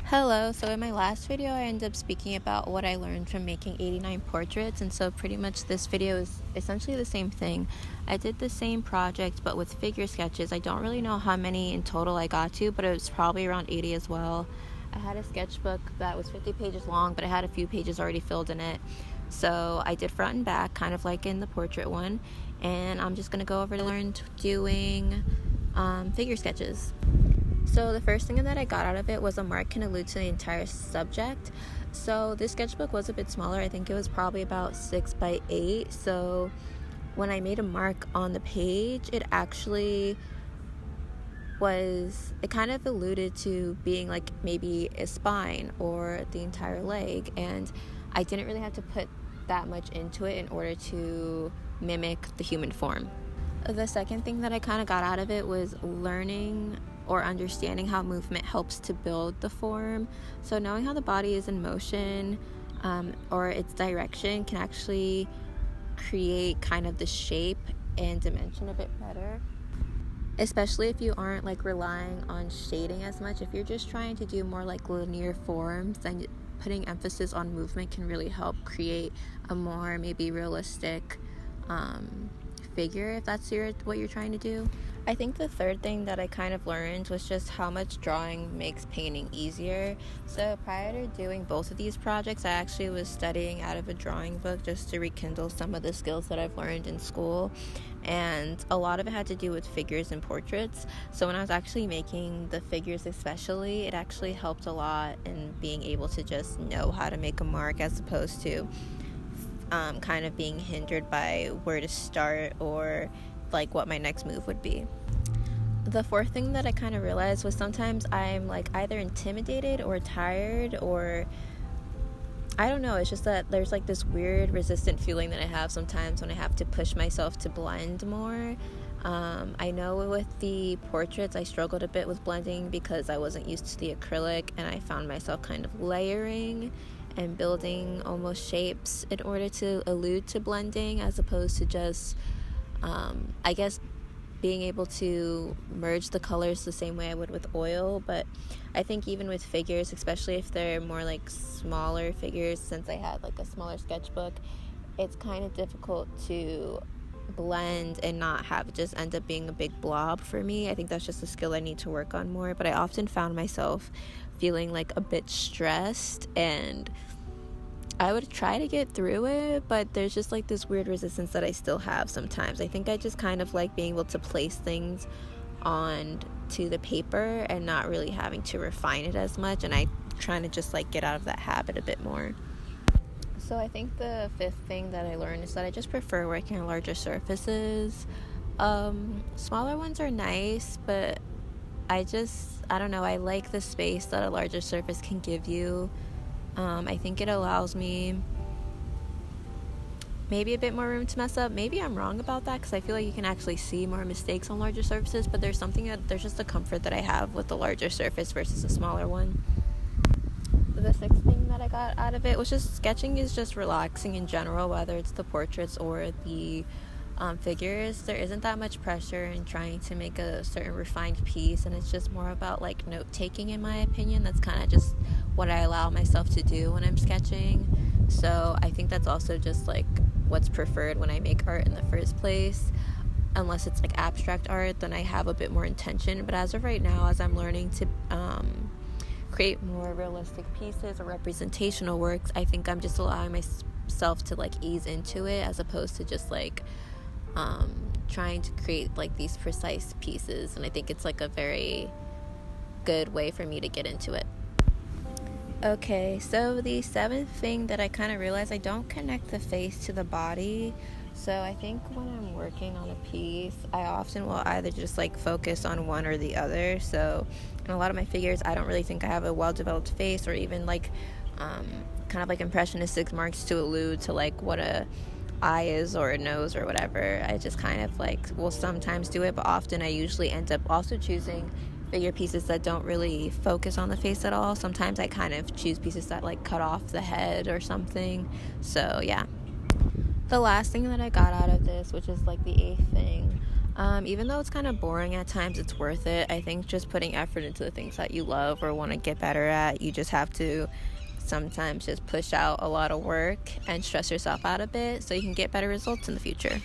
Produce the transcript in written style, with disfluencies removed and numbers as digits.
Hello, so in my last video I ended up speaking about what I learned from making 89 portraits, and so pretty much this video is essentially the same thing. I did the same project but with figure sketches. I don't really know how many in total I got to, but it was probably around 80 as well. I had a sketchbook that was 50 pages long, but it had a few pages already filled in it. So I did front and back, kind of like in the portrait one, and I'm just going to go over to learn doing figure sketches. So the first thing that I got out of it was a mark can allude to the entire subject. So this sketchbook was a bit smaller. I think it was probably about 6 by 8. So when I made a mark on the page, it kind of alluded to being like maybe a spine or the entire leg. And I didn't really have to put that much into it in order to mimic the human form. The second thing that I kind of got out of it was learning or understanding how movement helps to build the form. So knowing how the body is in motion or its direction can actually create kind of the shape and dimension a bit better, especially if you aren't like relying on shading as much. If you're just trying to do more like linear forms, then putting emphasis on movement can really help create a more maybe realistic figure, if that's what you're trying to do. I think the third thing that I kind of learned was just how much drawing makes painting easier. So prior to doing both of these projects, I actually was studying out of a drawing book just to rekindle some of the skills that I've learned in school, and a lot of it had to do with figures and portraits. So when I was actually making the figures especially, it actually helped a lot in being able to just know how to make a mark, as opposed to kind of being hindered by where to start or like what my next move would be. The fourth thing that I kind of realized was sometimes I'm like either intimidated or tired, or I don't know, it's just that there's like this weird resistant feeling that I have sometimes when I have to push myself to blend more. I know with the portraits I struggled a bit with blending because I wasn't used to the acrylic, and I found myself kind of layering and building almost shapes in order to allude to blending, as opposed to just I guess being able to merge the colors the same way I would with oil. But I think even with figures, especially if they're more like smaller figures, since I had like a smaller sketchbook, it's kind of difficult to blend and not have it just end up being a big blob for me. I think that's just a skill I need to work on more, but I often found myself feeling like a bit stressed, and I would try to get through it, but there's just like this weird resistance that I still have sometimes. I think I just kind of like being able to place things on to the paper and not really having to refine it as much, and I trying to just like get out of that habit a bit more. So I think the fifth thing that I learned is that I just prefer working on larger surfaces. Smaller ones are nice, but I don't know, I like the space that a larger surface can give you. I think it allows me maybe a bit more room to mess up. Maybe I'm wrong about that, because I feel like you can actually see more mistakes on larger surfaces, but there's just a comfort that I have with the larger surface versus a smaller one. The sixth thing that I got out of it was just sketching is just relaxing in general, whether it's the portraits or the figures. There isn't that much pressure in trying to make a certain refined piece, and it's just more about like note taking, in my opinion. That's kind of just what I allow myself to do when I'm sketching. So I think that's also just like what's preferred when I make art in the first place. Unless it's like abstract art, then I have a bit more intention. But as of right now, as I'm learning to create more realistic pieces or representational works, I think I'm just allowing myself to like ease into it, as opposed to just like trying to create like these precise pieces. And I think it's like a very good way for me to get into it. Okay, so the seventh thing that I kind of realized, I don't connect the face to the body. So I think when I'm working on a piece, I often will either just like focus on one or the other. So in a lot of my figures, I don't really think I have a well-developed face, or even like kind of like impressionistic marks to allude to like what a eye is or a nose or whatever. I just kind of like will sometimes do it, but often I usually end up also choosing figure pieces that don't really focus on the face at all. Sometimes I kind of choose pieces that like cut off the head or something. So yeah. The last thing that I got out of this, which is like the eighth thing, Even though it's kind of boring at times, it's worth it. I think just putting effort into the things that you love or want to get better at, you just have to sometimes just push out a lot of work and stress yourself out a bit so you can get better results in the future.